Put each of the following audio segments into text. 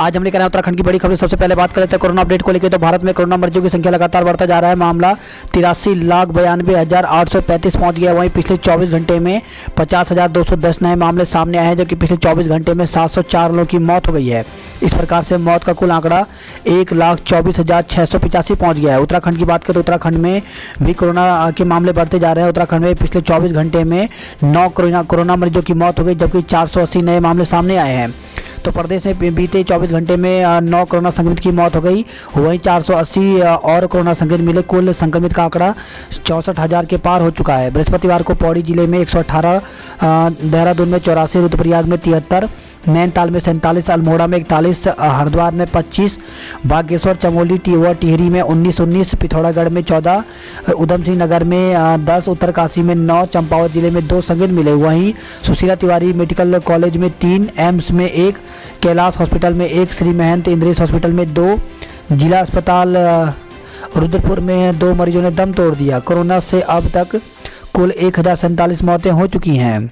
आज हम लेकर आए उत्तराखंड की बड़ी खबर। सबसे पहले बात कर लेते हैं कोरोना अपडेट को लेकर। तो भारत में कोरोना मरीजों की संख्या लगातार बढ़ता जा रहा है। मामला 83,92,835 पहुंच गया। वहीं पिछले 24 घंटे में 50,210 नए मामले सामने आए हैं, जबकि पिछले 24 घंटे में 704 लोगों की मौत हो गई है। इस प्रकार से मौत का कुल आंकड़ा 1,24,685 पहुंच गया है। उत्तराखंड की बात करें तो उत्तराखंड में भी कोरोना के मामले बढ़ते जा रहे हैं। उत्तराखंड में पिछले 24 घंटे में 9 कोरोना मरीजों की मौत हो गई, जबकि 480 नए मामले सामने आए हैं। तो प्रदेश में बीते 24 घंटे में 9 कोरोना संक्रमित की मौत हो गई। वहीं 480 और कोरोना संक्रमित मिले। कुल संक्रमित का आंकड़ा 64,000 के पार हो चुका है। बृहस्पतिवार को पौड़ी जिले में 118, देहरादून में 84, रुद्रप्रयाग में 73, नैनीताल में 47, अल्मोड़ा में 41, हरिद्वार में 25, बागेश्वर, चमोली, टिहरी में 19, पिथौरागढ़ में 14, उधम सिंह नगर में 10, उत्तरकाशी में 9, चंपावत जिले में 2 संक्रमित मिले। वहीं सुशीला तिवारी मेडिकल कॉलेज में 3, एम्स में 1, कैलाश हॉस्पिटल में 1, श्री महंत इंद्रेश हॉस्पिटल में 2, जिला अस्पताल रुद्रपुर में 2 मरीजों ने दम तोड़ दिया। कोरोना से अब तक कुल 1047 मौतें हो चुकी हैं।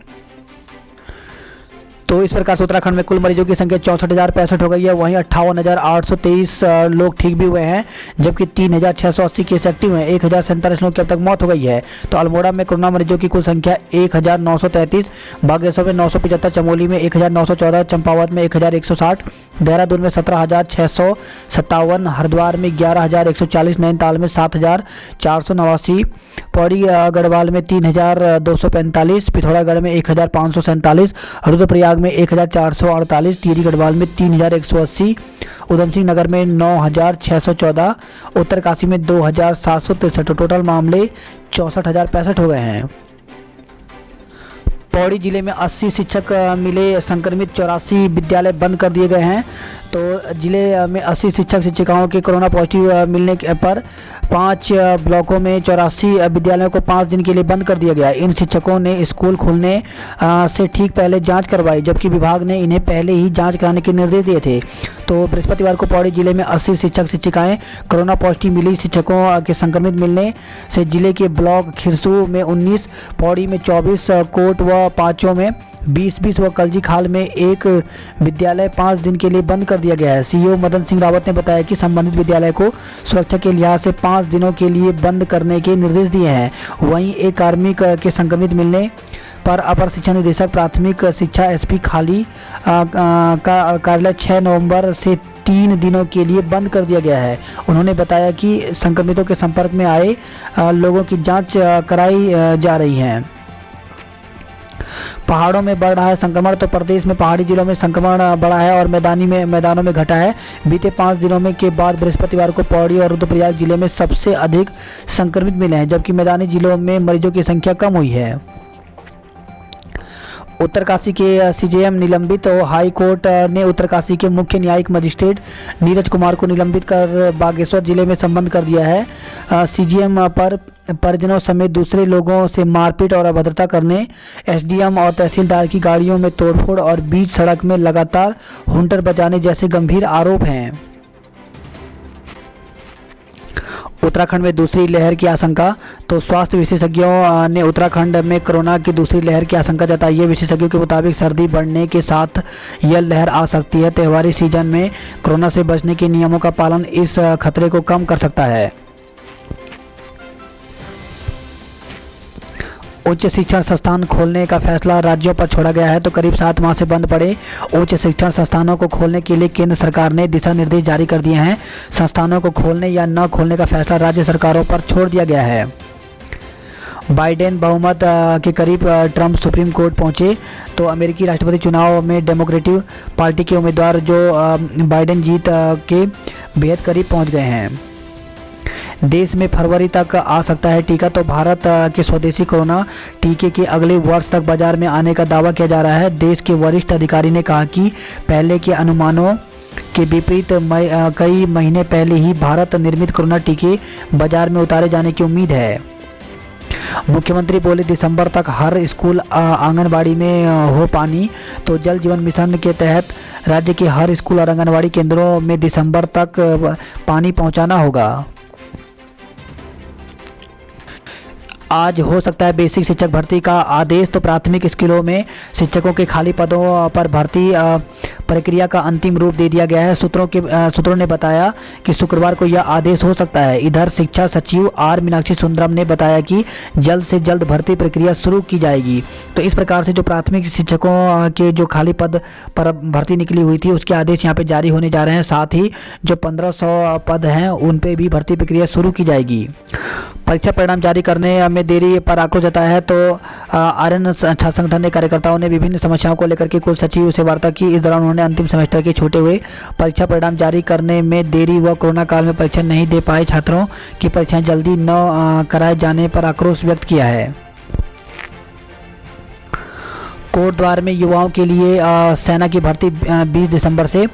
तो इस प्रकार से उत्तराखंड में कुल मरीजों की संख्या 64,065 हो गई है। वहीं 58,823 लोग ठीक भी हुए हैं, जबकि 3,680 केस एक्टिव हैं। 1,047 लोगों की अब तक मौत हो गई है। तो अल्मोड़ा में कोरोना मरीजों की कुल संख्या 1,933, बागेश्वर में 975, चमोली में 1,914, चंपावत में 1,160, देहरादून में 17,657, हरिद्वार में 11,140, नैनीताल में 7,489, पौड़ी गढ़वाल में 3,245, पिथौरागढ़ में 1,547, रुद्रप्रयाग में 1,448, टिहरी गढ़वाल में 3,180, उधम सिंह नगर में 9,614, उत्तरकाशी में 2,763। टोटल मामले 64,065 हो गए हैं। पौड़ी जिले में 80 शिक्षक मिले संक्रमित, 84 विद्यालय बंद कर दिए गए हैं। तो जिले में 80 शिक्षक शिक्षिकाओं के कोरोना पॉजिटिव मिलने पर 5 ब्लॉकों में 84 विद्यालयों को 5 दिन के लिए बंद कर दिया गया। इन शिक्षकों ने स्कूल खुलने से ठीक पहले जांच करवाई, जबकि विभाग ने इन्हें पहले ही जांच कराने के निर्देश दिए थे। तो बृहस्पतिवार को पौड़ी जिले में 80 शिक्षक शिक्षिकाएं कोरोना पॉजिटिव मिली। शिक्षकों के संक्रमित मिलने से जिले के ब्लॉक खिरसू में 19, पौड़ी में 24, कोट व पाँचों में 20 व कलजी खाल में 1 विद्यालय 5 दिन के लिए बंद कर दिया गया है। सीईओ मदन सिंह रावत ने बताया कि संबंधित विद्यालय को सुरक्षा के लिहाज से 5 दिनों के लिए बंद करने के निर्देश दिए हैं। वहीं एक कार्मिक के संक्रमित मिलने पर अपर शिक्षा निदेशक प्राथमिक शिक्षा एसपी खाली का कार्यालय 6 नवंबर से 3 दिनों के लिए बंद कर दिया गया है। उन्होंने बताया कि संक्रमितों के संपर्क में आए लोगों की जाँच कराई जा रही है। पहाड़ों में बढ़ रहा है संक्रमण। तो प्रदेश में पहाड़ी जिलों में संक्रमण बढ़ा है और मैदानों में घटा है। बीते 5 दिनों में के बाद बृहस्पतिवार को पौड़ी और रुद्रप्रयाग जिले में सबसे अधिक संक्रमित मिले हैं, जबकि मैदानी जिलों में मरीजों की संख्या कम हुई है। उत्तरकाशी के सीजेएम निलंबित और हाई कोर्ट ने उत्तरकाशी के मुख्य न्यायिक मजिस्ट्रेट नीरज कुमार को निलंबित कर बागेश्वर जिले में संबंध कर दिया है। सीजेएम पर परिजनों समेत दूसरे लोगों से मारपीट और अभद्रता करने, एसडीएम और तहसीलदार की गाड़ियों में तोड़फोड़ और बीच सड़क में लगातार हुंटर बजाने जैसे गंभीर आरोप हैं। उत्तराखंड में दूसरी लहर की आशंका। तो स्वास्थ्य विशेषज्ञों ने उत्तराखंड में कोरोना की दूसरी लहर की आशंका जताई है। विशेषज्ञों के मुताबिक सर्दी बढ़ने के साथ यह लहर आ सकती है। त्योहारी सीजन में कोरोना से बचने के नियमों का पालन इस खतरे को कम कर सकता है। उच्च शिक्षण संस्थान खोलने का फैसला राज्यों पर छोड़ा गया है। तो करीब 7 माह से बंद पड़े उच्च शिक्षण संस्थानों को खोलने के लिए केंद्र सरकार ने दिशा निर्देश जारी कर दिए हैं। संस्थानों को खोलने या न खोलने का फैसला राज्य सरकारों पर छोड़ दिया गया है। बाइडेन बहुमत के करीब, ट्रंप सुप्रीम कोर्ट पहुंचे। तो अमेरिकी राष्ट्रपति चुनाव में डेमोक्रेटिक पार्टी के उम्मीदवार जो बाइडेन जीत के बेहद करीब पहुंच गए हैं। देश में फरवरी तक आ सकता है टीका। तो भारत के स्वदेशी कोरोना टीके के अगले वर्ष तक बाजार में आने का दावा किया जा रहा है। देश के वरिष्ठ अधिकारी ने कहा कि पहले के अनुमानों के विपरीत कई महीने पहले ही भारत निर्मित कोरोना टीके बाजार में उतारे जाने की उम्मीद है। मुख्यमंत्री बोले दिसंबर तक हर स्कूल आंगनबाड़ी में हो पानी। तो जल जीवन मिशन के तहत राज्य के हर स्कूल और आंगनबाड़ी केंद्रों में दिसंबर तक पानी पहुंचाना होगा। आज हो सकता है बेसिक शिक्षक भर्ती का आदेश। तो प्राथमिक स्कूलों में शिक्षकों के खाली पदों पर भर्ती प्रक्रिया का अंतिम रूप दे दिया गया है। सूत्रों ने बताया कि शुक्रवार को यह आदेश हो सकता है। इधर शिक्षा सचिव आर मीनाक्षी सुंदरम ने बताया कि जल्द से जल्द भर्ती प्रक्रिया शुरू की जाएगी। तो इस प्रकार से जो प्राथमिक शिक्षकों के जो खाली पद पर भर्ती निकली हुई थी उसके आदेश यहाँ पे जारी होने जा रहे हैं। साथ ही जो 1500 पद हैं उन पे भी भर्ती प्रक्रिया शुरू की जाएगी। परीक्षा परिणाम जारी करने में देरी पर आक्रोश जताया है। तो आर्यन छात्र संगठन ने कार्यकर्ताओं ने विभिन्न समस्याओं को लेकर के कुल सचिव से वार्ता की। इस दौरान उन्होंने अंतिम सेमेस्टर के छूटे हुए परीक्षा परिणाम जारी करने में देरी व कोरोना काल में परीक्षा नहीं दे पाए छात्रों की परीक्षाएं जल्दी न कराए जाने पर आक्रोश व्यक्त किया है। कोटद्वार में युवाओं के लिए सेना की भर्ती 20 दिसंबर से।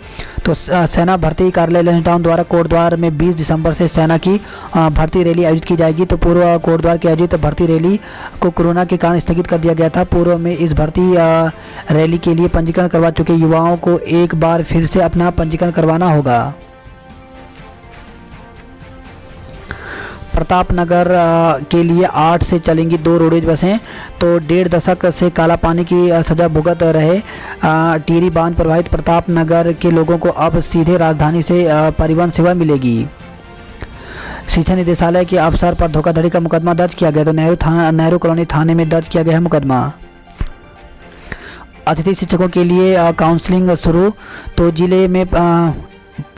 तो सेना भर्ती कार्यालय लंच टाउन द्वारा कोटद्वार में 20 दिसंबर से सेना की भर्ती रैली आयोजित की जाएगी। तो पूर्व कोटद्वार की आयोजित भर्ती रैली को कोरोना के कारण स्थगित कर दिया गया था। पूर्व में इस भर्ती रैली के लिए पंजीकरण करवा चुके युवाओं को एक बार फिर से अपना पंजीकरण करवाना होगा। प्रतापनगर के लिए 8 से चलेंगी 2 रोडवेज बसें। तो 1.5 दशक से काला पानी की सजा भुगत रहे टिहरी बांध प्रभावित प्रतापनगर के लोगों को अब सीधे राजधानी से परिवहन सेवा मिलेगी। शिक्षा निदेशालय के अफसर पर धोखाधड़ी का मुकदमा दर्ज किया गया। तो नेहरू कॉलोनी थाने में दर्ज किया गया है मुकदमा। अतिथि शिक्षकों के लिए काउंसलिंग शुरू। तो जिले में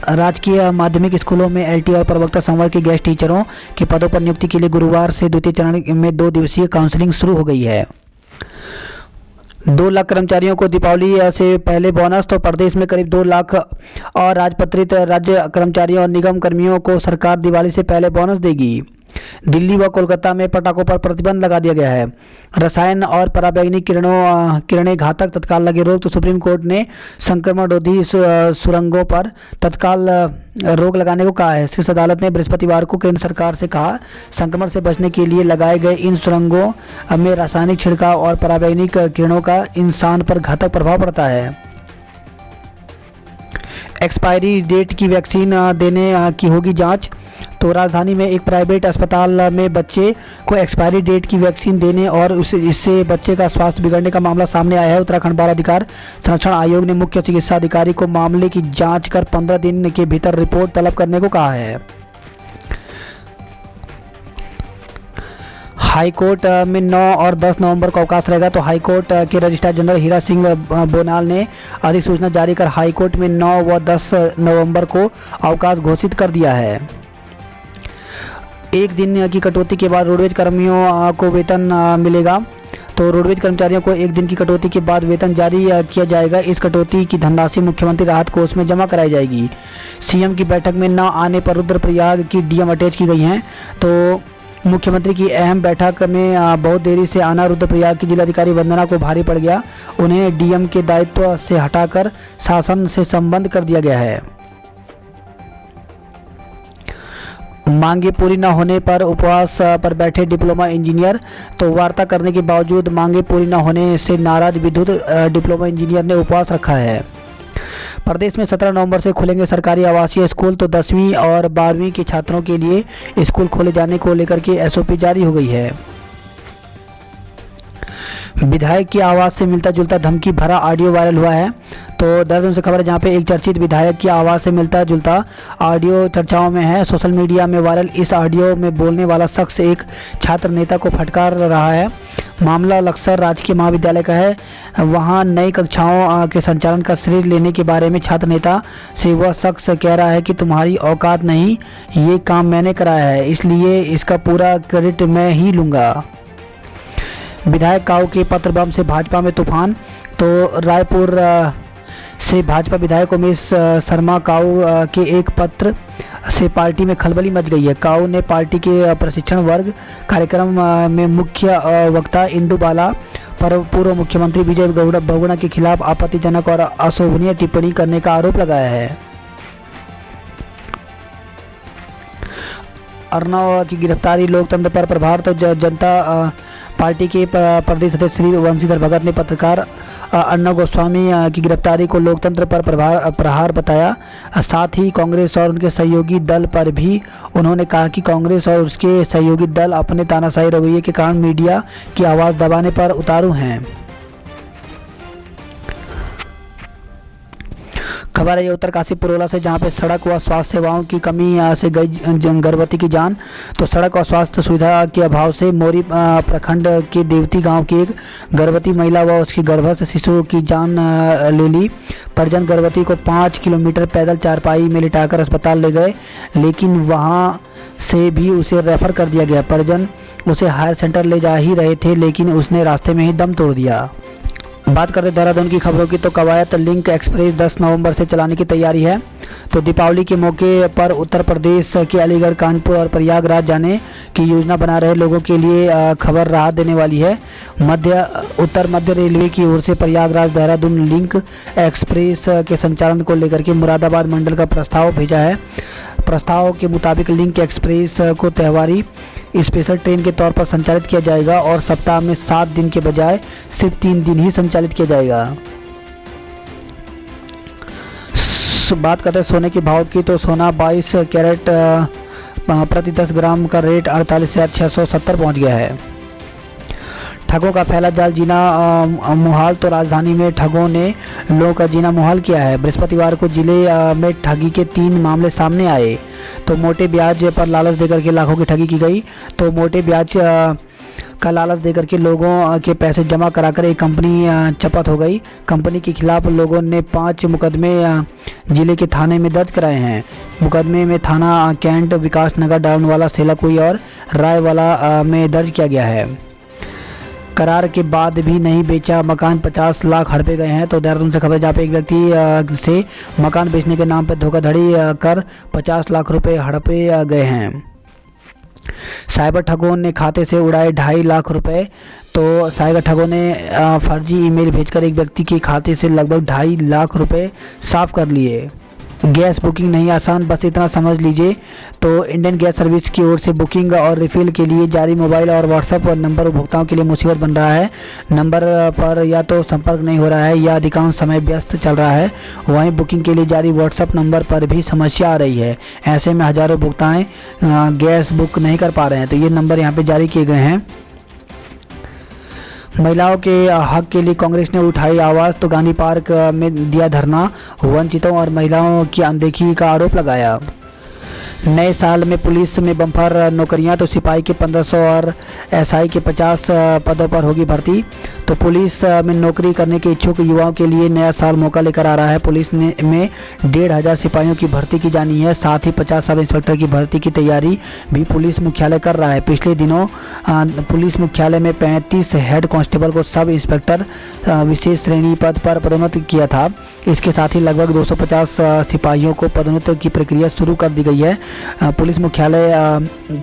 राजकीय माध्यमिक स्कूलों में एलटी और प्रवक्ता संवर्ग के गेस्ट टीचरों के पदों पर नियुक्ति के लिए गुरुवार से द्वितीय चरण में 2 दिवसीय काउंसलिंग शुरू हो गई है। 2 लाख कर्मचारियों को दीपावली से पहले बोनस। तो प्रदेश में करीब 2 लाख और राजपत्रित राज्य कर्मचारियों और निगम कर्मियों को सरकार दिवाली से पहले बोनस देगी। दिल्ली व कोलकाता में पटाखों पर प्रतिबंध लगा दिया गया है। रसायन और पराबैंगनी किरणें घातक, तत्काल लगे रोक। तो सुप्रीम कोर्ट ने संक्रमण रोधी सुरंगों पर तत्काल रोक लगाने को कहा है। शीर्ष अदालत ने बृहस्पतिवार को केंद्र सरकार से कहा संक्रमण से बचने के लिए लगाए गए इन सुरंगों में रासायनिक छिड़काव और पराबैंगनी किरणों का इंसान पर घातक प्रभाव पड़ता है। एक्सपायरी डेट की वैक्सीन देने की होगी जांच। तो राजधानी में एक प्राइवेट अस्पताल में बच्चे को एक्सपायरी डेट की वैक्सीन देने और इससे बच्चे का स्वास्थ्य बिगड़ने का मामला सामने आया है। उत्तराखंड बाल अधिकार संरक्षण आयोग ने मुख्य चिकित्सा अधिकारी को मामले की जांच कर 15 दिन के भीतर रिपोर्ट तलब करने को कहा है। हाईकोर्ट में 9 और 10 नवंबर को अवकाश रहेगा। तो हाईकोर्ट के रजिस्ट्रार जनरल हीरा सिंह बोनाल ने अधिसूचना जारी कर हाईकोर्ट में 9 व 10 नवंबर को अवकाश घोषित कर दिया है। 1 दिन की कटौती के बाद रोडवेज कर्मियों को वेतन मिलेगा। तो रोडवेज कर्मचारियों को 1 दिन की कटौती के बाद वेतन जारी किया जाएगा। इस कटौती की धनराशि मुख्यमंत्री राहत कोष में जमा कराई जाएगी। सीएम की बैठक में न आने पर रुद्रप्रयाग की डीएम अटैच की गई हैं। तो मुख्यमंत्री की अहम बैठक में बहुत देरी से आना रुद्रप्रयाग की जिलाधिकारी वंदना को भारी पड़ गया। उन्हें डीएम के दायित्व से हटाकर शासन से संबद्ध कर दिया गया है। मांगे पूरी न होने पर उपवास पर बैठे डिप्लोमा इंजीनियर। तो वार्ता करने के बावजूद मांगे पूरी न होने से नाराज विद्युत डिप्लोमा इंजीनियर ने उपवास रखा है। प्रदेश में 17 नवंबर से खुलेंगे सरकारी आवासीय स्कूल। तो 10वीं और 12वीं के छात्रों के लिए स्कूल खोले जाने को लेकर के एसओपी जारी हो गई है। विधायक की आवाज़ से मिलता जुलता धमकी भरा ऑडियो वायरल हुआ है। तो दर्जन से खबर है जहां पे एक चर्चित विधायक की आवाज़ से मिलता जुलता ऑडियो चर्चाओं में है। सोशल मीडिया में वायरल इस ऑडियो में बोलने वाला शख्स एक छात्र नेता को फटकार रहा है। मामला लक्सर राजकीय महाविद्यालय का है। वहां नई कक्षाओं के संचालन का श्रेय लेने के बारे में छात्र नेता से वह शख्स कह रहा है कि तुम्हारी औकात नहीं, ये काम मैंने कराया है, इसलिए इसका पूरा क्रेडिट मैं ही लूँगा। विधायक काऊ के पत्र बम से भाजपा में तूफान। तो रायपुर से भाजपा विधायक उमेश शर्मा काऊ के एक पत्र से पार्टी में खलबली मच गई है। काऊ ने पार्टी के प्रशिक्षण वर्ग कार्यक्रम में मुख्य वक्ता इंदु बाला पर पूर्व मुख्यमंत्री विजय बहुगुणा के खिलाफ आपत्तिजनक और अशोभनीय टिप्पणी करने का आरोप लगाया है। अर्नव की गिरफ्तारी लोकतंत्र पर प्रभाव। तो जनता पार्टी के प्रदेश अध्यक्ष श्री वंशीधर भगत ने पत्रकार अर्णव गोस्वामी की गिरफ्तारी को लोकतंत्र पर प्रहार बताया। साथ ही कांग्रेस और उनके सहयोगी दल पर भी उन्होंने कहा कि कांग्रेस और उसके सहयोगी दल अपने तानाशाही रवैये के कारण मीडिया की आवाज़ दबाने पर उतारू हैं। खबर है ये उत्तरकाशी पुरोला से, जहां पे सड़क व स्वास्थ्य सेवाओं की कमी से गई गर्भवती की जान। तो सड़क और स्वास्थ्य सुविधा के अभाव से मोरी प्रखंड के देवती गांव की एक गर्भवती महिला व उसकी गर्भस्थ शिशु की जान ले ली। परिजन गर्भवती को 5 किलोमीटर पैदल चारपाई में लिटाकर अस्पताल ले गए, लेकिन वहां से भी उसे रेफर कर दिया गया। परिजन उसे हायर सेंटर ले जा ही रहे थे, लेकिन उसने रास्ते में ही दम तोड़ दिया। बात करते देहरादून की खबरों की, तो कवायद लिंक एक्सप्रेस 10 नवंबर से चलाने की तैयारी है। तो दीपावली के मौके पर उत्तर प्रदेश के अलीगढ़, कानपुर और प्रयागराज जाने की योजना बना रहे लोगों के लिए खबर राहत देने वाली है। उत्तर मध्य रेलवे की ओर से प्रयागराज देहरादून लिंक एक्सप्रेस के संचालन को लेकर के मुरादाबाद मंडल का प्रस्ताव भेजा है। प्रस्ताव के मुताबिक लिंक एक्सप्रेस को त्योहारी स्पेशल ट्रेन के तौर पर संचालित किया जाएगा और सप्ताह में 7 दिन के बजाय सिर्फ 3 दिन ही संचालित किया जाएगा। बात करते हैं सोने के भाव की, तो सोना 22 कैरेट प्रति 10 ग्राम का रेट 48,670 पहुँच गया है। ठगों का फैला जाल जीना मुहाल, तो राजधानी में ठगों ने लोगों का जीना मुहाल किया है। बृहस्पतिवार को जिले में ठगी के 3 मामले सामने आए। तो मोटे ब्याज पर लालच देकर के लाखों की ठगी की गई। तो मोटे ब्याज का लालच देकर के लोगों के पैसे जमा कराकर एक कंपनी चपत हो गई। कंपनी के खिलाफ लोगों ने 5 मुकदमे जिले के थाने में दर्ज कराए हैं। मुकदमे में थाना कैंट, विकास नगर, डाउनवाला, सेलाकुई और रायवाला में दर्ज किया गया है। करार के बाद भी नहीं बेचा मकान, 50 लाख हड़पे गए हैं। तो देहरादून से खबर, जहाँ पे एक व्यक्ति से मकान बेचने के नाम पर धोखाधड़ी कर 50 लाख रुपए हड़पे गए हैं। साइबर ठगों ने खाते से उड़ाए 2.5 लाख रुपए। तो साइबर ठगों ने फर्जी ईमेल भेजकर एक व्यक्ति के खाते से लगभग 2.5 लाख रुपए साफ कर लिए। गैस बुकिंग नहीं आसान, बस इतना समझ लीजिए। तो इंडियन गैस सर्विस की ओर से बुकिंग और रिफिल के लिए जारी मोबाइल और व्हाट्सएप नंबर उपभोक्ताओं के लिए मुसीबत बन रहा है। नंबर पर या तो संपर्क नहीं हो रहा है या अधिकांश समय व्यस्त चल रहा है। वहीं बुकिंग के लिए जारी व्हाट्सएप नंबर पर भी समस्या आ रही है। ऐसे में हजारों उपभोक्ताएं गैस बुक नहीं कर पा रहे हैं। तो ये नंबर यहाँ पे जारी किए गए हैं। महिलाओं के हक के लिए कांग्रेस ने उठाई आवाज़। तो गांधी पार्क में दिया धरना, वंचितों और महिलाओं की अनदेखी का आरोप लगाया। नए साल में पुलिस में बम्पर नौकरियां, तो सिपाही के 1500 और एसआई के 50 पदों पर होगी भर्ती। तो पुलिस में नौकरी करने के इच्छुक युवाओं के लिए नया साल मौका लेकर आ रहा है। पुलिस में 1,500 सिपाहियों की भर्ती की जानी है। साथ ही 50 सब इंस्पेक्टर की भर्ती की तैयारी भी पुलिस मुख्यालय कर रहा है। पिछले दिनों पुलिस मुख्यालय में 35 हेड कांस्टेबल को सब इंस्पेक्टर विशेष श्रेणी पद पर पदोन्नत किया था। इसके साथ ही लगभग 250 सिपाहियों को पदोन्नत की प्रक्रिया शुरू कर दी गई है। पुलिस मुख्यालय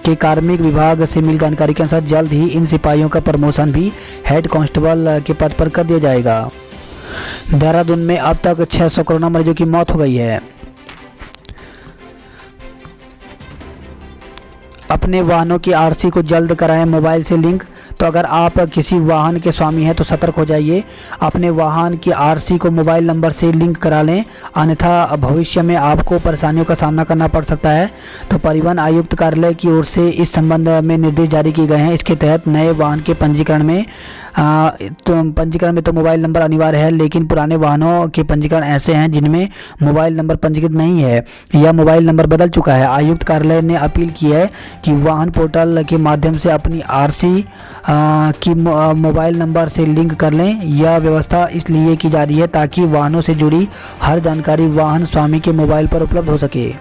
के कार्मिक विभाग से मिली जानकारी के अनुसार जल्द ही इन सिपाहियों का प्रमोशन भी हेड कांस्टेबल के पद पर कर दिया जाएगा। देहरादून में अब तक 600 कोरोना मरीजों की मौत हो गई है। अपने वाहनों की आरसी को जल्द कराएं मोबाइल से लिंक। तो अगर आप किसी वाहन के स्वामी हैं तो सतर्क हो जाइए, अपने वाहन की आरसी को मोबाइल नंबर से लिंक करा लें, अन्यथा भविष्य में आपको परेशानियों का सामना करना पड़ सकता है। तो परिवहन आयुक्त कार्यालय की ओर से इस संबंध में निर्देश जारी किए गए हैं। इसके तहत नए वाहन के पंजीकरण में तो मोबाइल नंबर अनिवार्य है, लेकिन पुराने वाहनों के पंजीकरण ऐसे हैं जिनमें मोबाइल नंबर पंजीकृत नहीं है या मोबाइल नंबर बदल चुका है। आयुक्त कार्यालय ने अपील की है कि वाहन पोर्टल के माध्यम से अपनी आरसी की मोबाइल नंबर से लिंक कर लें। यह व्यवस्था इसलिए की जा रही है ताकि वाहनों से जुड़ी हर जानकारी वाहन स्वामी के मोबाइल पर उपलब्ध हो सके।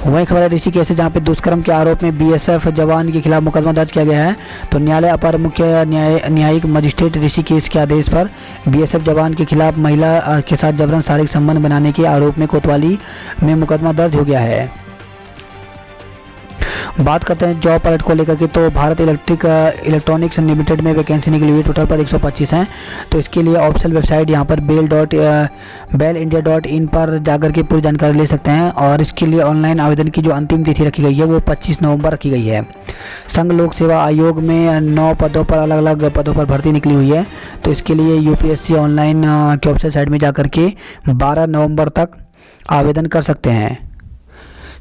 वहीं खबर है ऋषिकेश से, जहां पे दुष्कर्म के आरोप में बीएसएफ जवान के खिलाफ मुकदमा दर्ज किया गया है। तो न्यायालय अपर मुख्य न्यायिक मजिस्ट्रेट ऋषिकेश के आदेश पर बीएसएफ जवान के खिलाफ महिला के साथ जबरन शारीरिक संबंध बनाने के आरोप में कोतवाली में मुकदमा दर्ज हो गया है। बात करते हैं जॉब अलर्ट को लेकर के, तो भारत इलेक्ट्रॉनिक्स लिमिटेड में वैकेंसी निकली हुई, टोटल पर 125 हैं। तो इसके लिए ऑफिशियल वेबसाइट यहाँ पर bellindia.in पर जाकर के पूरी जानकारी ले सकते हैं। और इसके लिए ऑनलाइन आवेदन की जो अंतिम तिथि रखी गई है वो 25 नवंबर रखी गई है। संघ लोक सेवा आयोग में 9 पदों पर अलग अलग पदों पर भर्ती निकली हुई है। तो इसके लिए यूपीएससी ऑनलाइन के ऑफिशियल साइट में जाकर के 12 नवंबर तक आवेदन कर सकते हैं।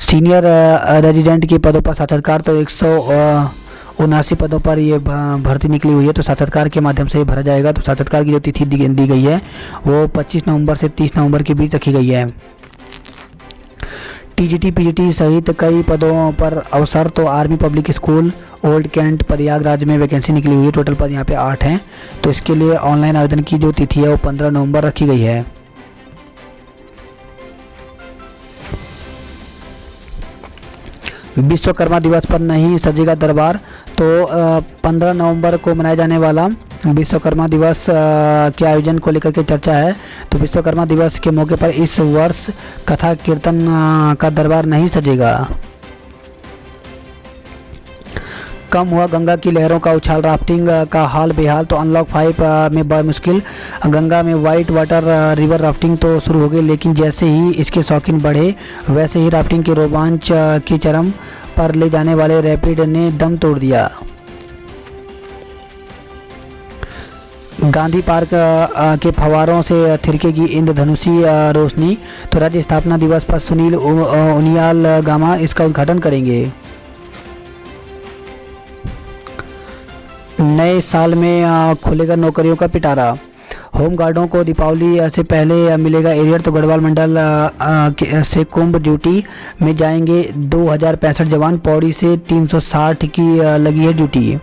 सीनियर रेजिडेंट के पदों पर साक्षात्कार, तो 179 पदों पर ये भर्ती निकली हुई है। तो साक्षात्कार के माध्यम से भरा जाएगा। तो साक्षात्कार की जो तिथि दी गई है वो 25 नवंबर से 30 नवंबर के बीच रखी गई है। टीजीटी पीजीटी सहित कई पदों पर अवसर, तो army public school old cantt Prayagraj में वैकेंसी निकली हुई है। टोटल पद यहाँ पे 8 हैं। तो इसके लिए ऑनलाइन आवेदन की जो तिथि है वो 15 नवंबर रखी गई है। विश्वकर्मा दिवस पर नहीं सजेगा दरबार, तो 15 नवंबर को मनाया जाने वाला विश्वकर्मा दिवस के आयोजन को लेकर के चर्चा है। तो विश्वकर्मा दिवस के मौके पर इस वर्ष कथा कीर्तन का दरबार नहीं सजेगा। कम हुआ गंगा की लहरों का उछाल, राफ्टिंग का हाल बेहाल, तो अनलॉक 5 में बड़ा मुश्किल। गंगा में वाइट वाटर रिवर राफ्टिंग तो शुरू हो गई, लेकिन जैसे ही इसके शौकीन बढ़े वैसे ही राफ्टिंग के रोमांच की चरम पर ले जाने वाले रैपिड ने दम तोड़ दिया। गांधी पार्क के फव्वारों से थिरकेगी इंद्रधनुषी रोशनी, तो राज्य स्थापना दिवस पर सुनील उनियाल गामा इसका उद्घाटन करेंगे। नए साल में खुलेगा नौकरियों का पिटारा, होमगार्डों को दीपावली से पहले मिलेगा एरियर। तो गढ़वाल मंडल से कुंभ ड्यूटी में जाएंगे 2065 जवान, पौड़ी से 360 की लगी है ड्यूटी।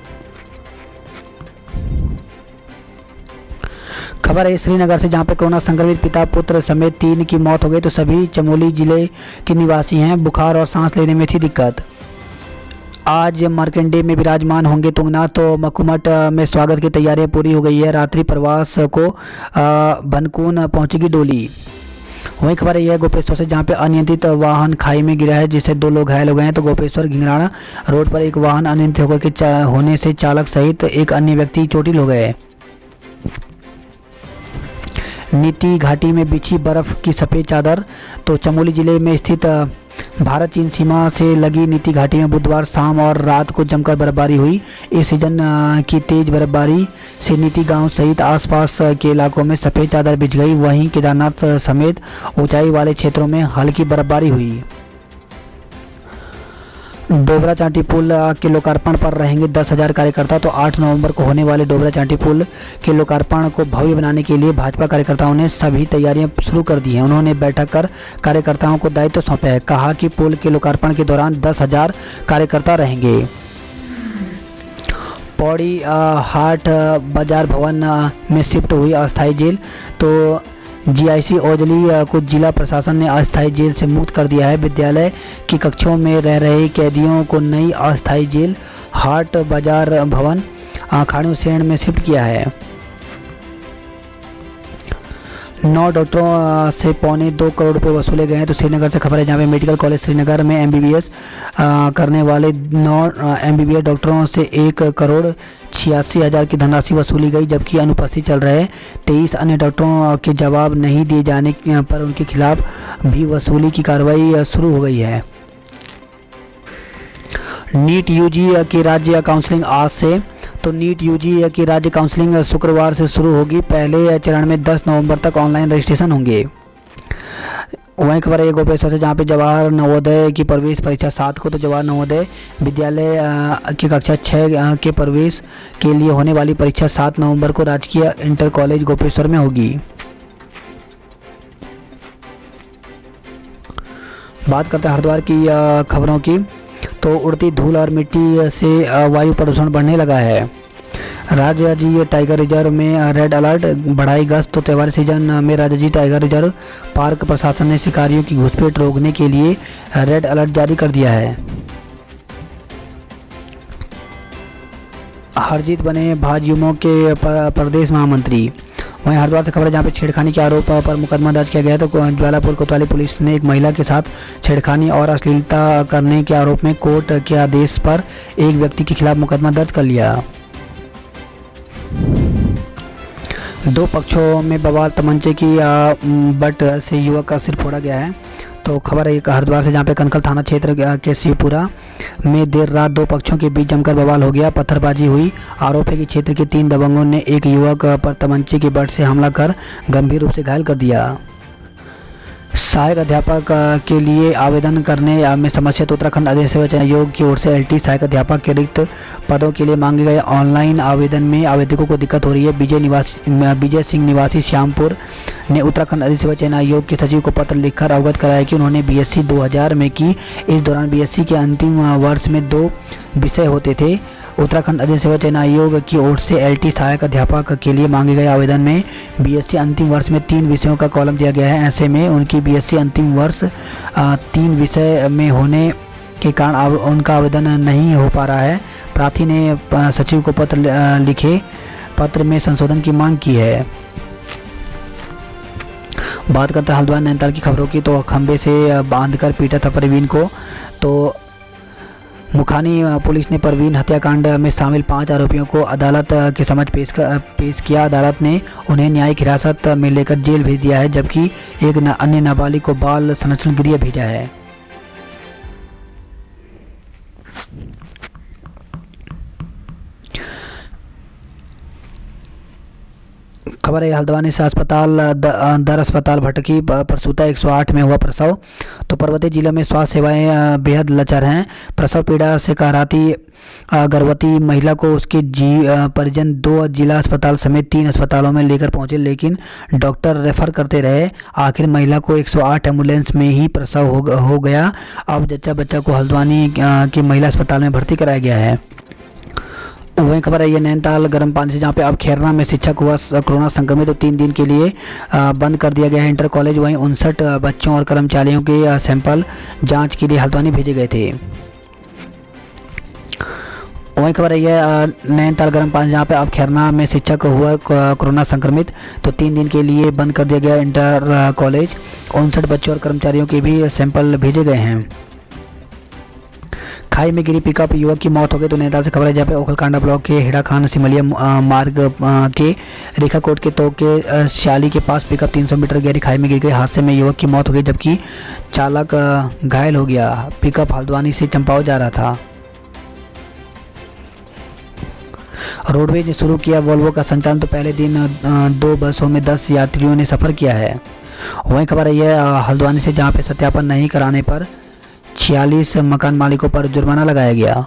खबर है श्रीनगर से, जहां पे कोरोना संक्रमित पिता पुत्र समेत 3 की मौत हो गई। तो सभी चमोली जिले के निवासी हैं। बुखार और सांस लेने में थी दिक्कत। आज मार्कंडे में विराजमान होंगे तुंगनाथ, तो मकुमट में स्वागत की तैयारियां पूरी हो गई है। रात्रि प्रवास को बनकून पहुंचेगी डोली। वहीं खबर यह है गोपेश्वर से, जहां पे अनियंत्रित वाहन खाई में गिरा है, जिससे 2 लोग घायल हो गए हैं। तो गोपेश्वर घिंगराना रोड पर एक वाहन अनियंत्रित होकर के होने से चालक सहित एक अन्य व्यक्ति चोटिल हो गए। नीति घाटी में बिछी बर्फ की सफ़ेद चादर, तो चमोली जिले में स्थित भारत चीन सीमा से लगी नीति घाटी में बुधवार शाम और रात को जमकर बर्फबारी हुई। इस सीजन की तेज बर्फबारी से नीति गांव सहित आसपास के इलाकों में सफ़ेद चादर बिछ गई। वहीं केदारनाथ समेत ऊंचाई वाले क्षेत्रों में हल्की बर्फबारी हुई। डोबरा चांटी पुल के लोकार्पण पर रहेंगे 10,000 कार्यकर्ता, तो 8 नवंबर को होने वाले डोबरा चांटी पुल के लोकार्पण को भव्य बनाने के लिए भाजपा कार्यकर्ताओं ने सभी तैयारियां शुरू कर दी हैं। उन्होंने बैठक कर कार्यकर्ताओं को दायित्व सौंपा है। कहा कि पुल के लोकार्पण के दौरान 10,000 कार्यकर्ता रहेंगे। पौड़ी हाट बाजार भवन में शिफ्ट हुई अस्थायी जेल, तो जीआईसी ओजली को जिला प्रशासन ने अस्थायी जेल से मुक्त कर दिया है। विद्यालय की कक्षों में रह रहे कैदियों को नई अस्थायी जेल हाट बाजार भवन खाड़ीसेण में शिफ्ट किया है। 9 डॉक्टरों से 1.25 करोड़ रुपए वसूले गए हैं। तो श्रीनगर से खबर है, जहाँ पे मेडिकल कॉलेज श्रीनगर में एमबीबीएस करने वाले 9 एमबीबीएस डॉक्टरों से 1,86,000 की धनराशि वसूली गई, जबकि अनुपस्थित चल रहे 23 अन्य डॉक्टरों के जवाब नहीं दिए जाने पर उनके खिलाफ भी वसूली की कार्रवाई शुरू हो गई है। नीट यूजी की राज्य काउंसलिंग आज से, तो नीट यूजी की राज्य काउंसलिंग शुक्रवार से शुरू होगी। पहले चरण में 10 नवंबर तक ऑनलाइन रजिस्ट्रेशन होंगे। वहीं खबर है गोपेश्वर से, जहाँ पे जवाहर नवोदय की प्रवेश परीक्षा 7 को, तो जवाहर नवोदय विद्यालय की कक्षा 6 के प्रवेश के लिए होने वाली परीक्षा 7 नवंबर को राजकीय इंटर कॉलेज गोपेश्वर में होगी। बात करते हैं हरिद्वार की खबरों की, तो उड़ती धूल और मिट्टी से वायु प्रदूषण बढ़ने लगा है। राजाजी टाइगर रिजर्व में रेड अलर्ट, बढ़ाई गश्त, तो त्योहार सीजन में राजाजी टाइगर रिजर्व पार्क प्रशासन ने शिकारियों की घुसपैठ रोकने के लिए रेड अलर्ट जारी कर दिया है। हरजीत बने भाजयुमो के प्रदेश महामंत्री। वहीं हरिद्वार से खबर है जहाँ पे छेड़खानी के आरोप पर मुकदमा दर्ज किया गया। तो ज्वालापुर कोतवाली पुलिस ने एक महिला के साथ छेड़खानी और अश्लीलता करने के आरोप में कोर्ट के आदेश पर एक व्यक्ति के खिलाफ मुकदमा दर्ज कर लिया। दो पक्षों में बवाल, तमंचे की बट से युवक का सिर फोड़ा गया है। तो खबर है हरिद्वार से जहाँ पे कनखल थाना क्षेत्र के शिवपुरा में देर रात दो पक्षों के बीच जमकर बवाल हो गया, पत्थरबाजी हुई। आरोप है कि क्षेत्र के 3 दबंगों ने एक युवक पर तमंचे की बट से हमला कर गंभीर रूप से घायल कर दिया। सहायक अध्यापक के लिए आवेदन करने में समस्या। तो उत्तराखंड अध्ययन सेवा चयन आयोग की ओर से LT सहायक अध्यापक के रिक्त पदों के लिए मांगे गए ऑनलाइन आवेदन में आवेदकों को दिक्कत हो रही है। विजय सिंह निवासी श्यामपुर ने उत्तराखंड अध्ययन सेवा चयन आयोग के सचिव को पत्र लिखकर अवगत कराया कि उन्होंने BSc 2000 में की। इस दौरान BSc के अंतिम वर्ष में 2 विषय होते थे। उत्तराखंड अध्ययन सेवा चयन आयोग की ओर से LT सहायक अध्यापक के लिए मांगे गए आवेदन में BSc अंतिम वर्ष में 3 विषयों का कॉलम दिया गया है। ऐसे में उनकी BSc अंतिम वर्ष 3 विषय में होने के कारण उनका आवेदन नहीं हो पा रहा है। प्रार्थी ने सचिव को पत्र लिखे पत्र में संशोधन की मांग की है। बात करते हैं हल्द्वानी नैनीताल की खबरों की। तो खंबे से बांधकर पीटा था परवीन को। तो मुखानी पुलिस ने परवीन हत्याकांड में शामिल 5 आरोपियों को अदालत के समक्ष पेश किया। अदालत ने उन्हें न्यायिक हिरासत में लेकर जेल भेज दिया है, जबकि एक अन्य नाबालिग को बाल संरक्षण गृह भेजा है। खबर है हल्द्वानी से अस्पताल दर अस्पताल भटकी प्रसूता 108 में हुआ प्रसव। तो पर्वतीय जिलों में स्वास्थ्य सेवाएं बेहद लचर हैं। प्रसव पीड़ा से कराहती गर्भवती महिला को उसके परिजन 2 जिला अस्पताल समेत 3 अस्पतालों में लेकर पहुंचे, लेकिन डॉक्टर रेफर करते रहे। आखिर महिला को 108 एम्बुलेंस में ही प्रसव हो गया। अब जच्चा बच्चा को हल्द्वानी के महिला अस्पताल में भर्ती कराया गया है। वहीं खबर है ये नैनीताल गर्म पानी से, जहाँ पे अब खैरना में शिक्षक हुआ कोरोना संक्रमित। तो 3 दिन के लिए बंद कर दिया गया है इंटर कॉलेज। वहीं 59 बच्चों और कर्मचारियों के सैंपल जांच के लिए हल्द्वानी भेजे गए थे। वहीं खबर है ये नैनीताल गर्म पानी, जहाँ पे अब खैरना में शिक्षक हुआ कोरोना संक्रमित। तो 3 दिन के लिए बंद कर दिया गया इंटर कॉलेज। 59 बच्चों और कर्मचारियों के भी सैंपल भेजे गए हैं। खाई में गिरी पिकअप, युवक की मौत हो गई। तो नैनीताल से खबर है जहाँ पे ओखलकांडा ब्लॉक के हेड़ा खान सिमलिया मार्ग के रेखाकोट के तोक के श्याली के पास पिकअप 300 मीटर गहरी खाई में गिर गई। हादसे में युवक की मौत हो गई, जबकि चालक घायल हो गया। पिकअप हल्द्वानी से चंपावत जा रहा था। रोडवेज ने शुरू किया वोल्वो का संचालन। तो पहले दिन 2 बसों में 10 यात्रियों ने सफ़र किया है। वहीं खबर है यह हल्द्वानी से, जहाँ पे सत्यापन नहीं कराने पर 46 मकान मालिकों पर जुर्माना लगाया गया।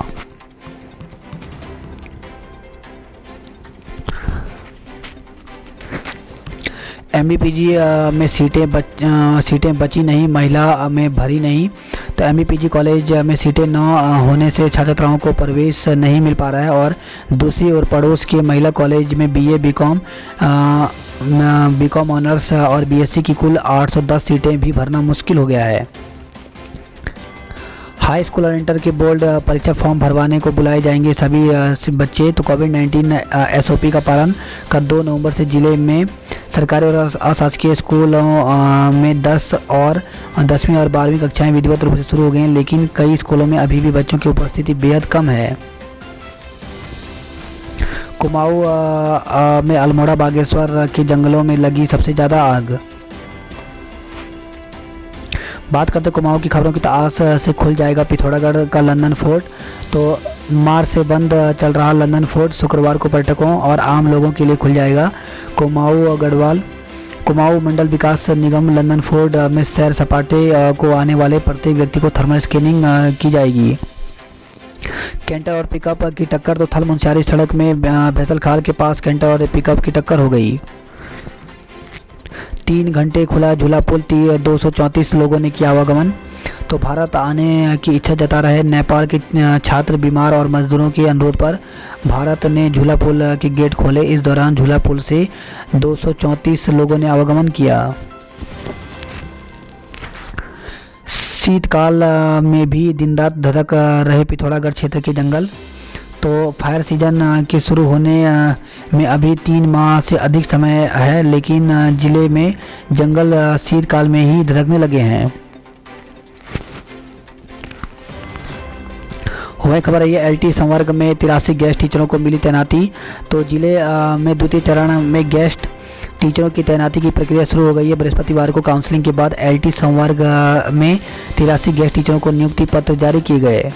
MBPG में सीटें बची नहीं, महिला में भरी नहीं। तो MBPG कॉलेज में सीटें न होने से छात्र-छात्राओं को प्रवेश नहीं मिल पा रहा है। और दूसरी ओर पड़ोस के महिला कॉलेज में BA BCom ऑनर्स और BSc की कुल 810 सीटें भी भरना मुश्किल हो गया है। हाई स्कूल और इंटर के बोर्ड परीक्षा फॉर्म भरवाने को बुलाए जाएंगे सभी बच्चे। तो कोविड-19 SOP का पालन कर 2 नवंबर से जिले में सरकारी और अशासकीय स्कूलों में 10 और 10वीं और 12वीं कक्षाएं विधिवत रूप से शुरू हो गई हैं, लेकिन कई स्कूलों में अभी भी बच्चों की उपस्थिति बेहद कम है। कुमाऊं में अल्मोड़ा बागेश्वर के जंगलों में लगी सबसे ज़्यादा आग। बात करते कुमाऊं की खबरों की। तो आज से खुल जाएगा पिथौरागढ़ का लंदन फोर्ट। तो मार्च से बंद चल रहा लंदन फोर्ट शुक्रवार को पर्यटकों और आम लोगों के लिए खुल जाएगा। कुमाऊं मंडल विकास निगम लंदन फोर्ट में सैर सपाटे को आने वाले प्रत्येक व्यक्ति को थर्मल स्कैनिंग की जाएगी। कैंटर और पिकअप की टक्कर। तो थल मुंशियारी सड़क में भैसल खाल के पास कैंटर और पिकअप की टक्कर हो गई। 3 घंटे खुला झूला पुल, 234 लोगों ने किया आवागमन। तो भारत आने की इच्छा जता रहे नेपाल के छात्र, बीमार और मजदूरों के अनुरोध पर भारत ने झूला पुल के गेट खोले। इस दौरान झूला पुल से 234 लोगों ने आवागमन किया। शीतकाल में भी दिन रात धधक रहे पिथौरागढ़ क्षेत्र के जंगल। तो फायर सीजन के शुरू होने में अभी 3 माह से अधिक समय है, लेकिन ज़िले में जंगल शीतकाल में ही धधकने लगे हैं। वही खबर है, ये एलटी संवर्ग में 83 गेस्ट टीचरों को मिली तैनाती। तो जिले में द्वितीय चरण में गेस्ट टीचरों की तैनाती की प्रक्रिया शुरू हो गई है। बृहस्पतिवार को काउंसलिंग के बाद एलटी संवर्ग में 83 गेस्ट टीचरों को नियुक्ति पत्र जारी किए गए।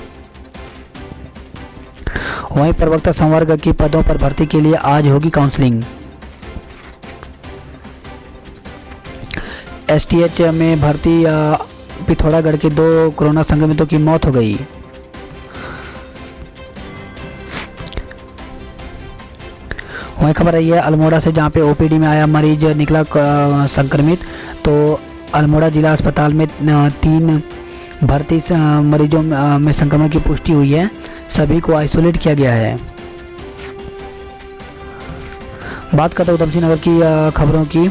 वहीं प्रवक्ता संवर्ग के पदों पर भर्ती के लिए आज होगी काउंसलिंग। एसटीएच में भर्ती पिथौरागढ़ के 2 कोरोना संक्रमितों की मौत हो गई। वही खबर है, अल्मोड़ा से, जहां पे ओपीडी में आया मरीज निकला संक्रमित। तो अल्मोड़ा जिला अस्पताल में 3 भर्ती मरीजों में संक्रमण की पुष्टि हुई है। सभी को आइसोलेट किया गया है। बात करते हैं उधमसिंह नगर की खबरों की।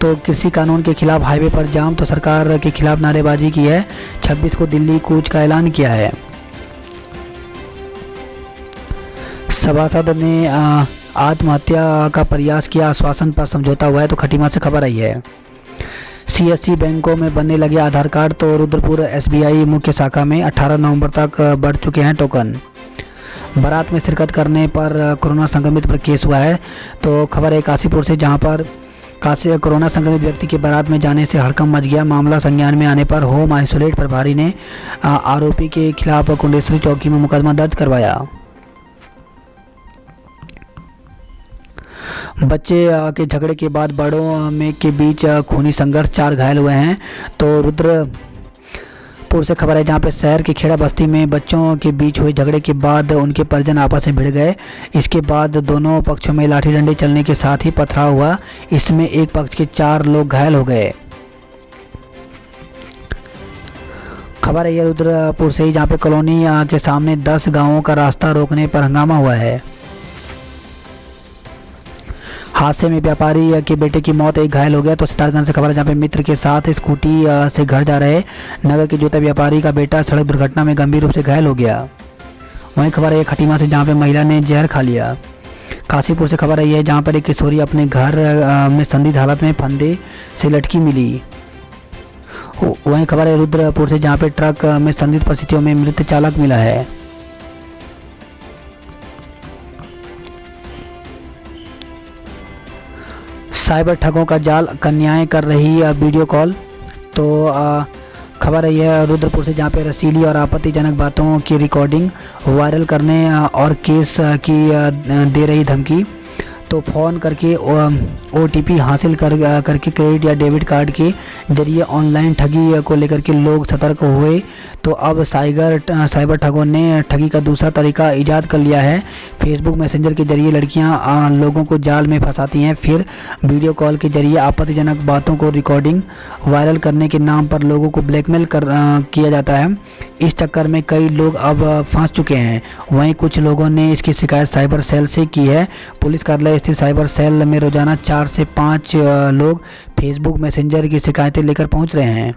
तो कृषि कानून के खिलाफ हाईवे पर जाम, तो सरकार के खिलाफ नारेबाजी की है। 26 को दिल्ली कूच का ऐलान किया है। सभासद ने आत्महत्या का प्रयास किया, आश्वासन पर समझौता हुआ है। तो खटीमा से खबर आई है। सीएससी बैंकों में बनने लगे आधार कार्ड। तो रुद्रपुर एसबीआई मुख्य शाखा में 18 नवंबर तक बढ़ चुके हैं टोकन। बारात में शिरकत करने पर कोरोना संक्रमित पर केस हुआ है। तो खबर है काशीपुर से, जहां पर कोरोना संक्रमित व्यक्ति के बारात में जाने से हड़कंप मच गया। मामला संज्ञान में आने पर होम आइसोलेट प्रभारी ने आरोपी के खिलाफ कुंडेश्वरी चौकी में मुकदमा दर्ज करवाया। बच्चे के झगड़े के बाद बड़ों में के बीच खूनी संघर्ष, 4 घायल हुए हैं। तो रुद्रपुर से खबर है, जहां पे शहर की खेड़ा बस्ती में बच्चों के बीच हुए झगड़े के बाद उनके परिजन आपस में भिड़ गए। इसके बाद दोनों पक्षों में लाठी डंडे चलने के साथ ही पथराव हुआ। इसमें एक पक्ष के 4 लोग घायल हो गए। खबर है, रुद्रपुर से ही, जहाँ पे कॉलोनी के सामने 10 गाँवों का रास्ता रोकने पर हंगामा हुआ है। हादसे में व्यापारी के बेटे की मौत, 1 घायल हो गया। तो सितारगंज से खबर है, जहाँ पे मित्र के साथ स्कूटी से घर जा रहे नगर के जूता व्यापारी का बेटा सड़क दुर्घटना में गंभीर रूप से घायल हो गया। वहीं खबर है खटीमा से, जहाँ पे महिला ने जहर खा लिया। काशीपुर से खबर है, जहाँ पर एक किशोरी अपने घर में संदिग्ध हालत में फंदे से लटकी मिली। वहीं खबर है रुद्रपुर से, जहाँ पे ट्रक में संदिग्ध परिस्थितियों में मृत चालक मिला है। साइबर ठगों का जाल, कन्याएं कर रही वीडियो कॉल। तो खबर है यह रुद्रपुर से, जहाँ पे रसीली और आपत्तिजनक बातों की रिकॉर्डिंग वायरल करने और केस की दे रही धमकी। तो फ़ोन करके OTP हासिल करके क्रेडिट या डेबिट कार्ड के जरिए ऑनलाइन ठगी को लेकर के लोग सतर्क हुए। तो अब साइबर ठगों ने ठगी का दूसरा तरीका ईजाद कर लिया है। फेसबुक मैसेंजर के जरिए लड़कियां लोगों को जाल में फंसाती हैं, फिर वीडियो कॉल के जरिए आपत्तिजनक बातों को रिकॉर्डिंग वायरल करने के नाम पर लोगों को ब्लैकमेल किया जाता है। इस चक्कर में कई लोग अब फंस चुके हैं। वहीं कुछ लोगों ने इसकी शिकायत साइबर सेल से की है। पुलिस कार्यालय स्थित साइबर सेल में रोजाना 4 से 5 लोग फेसबुक मैसेंजर की शिकायतें लेकर पहुंच रहे हैं।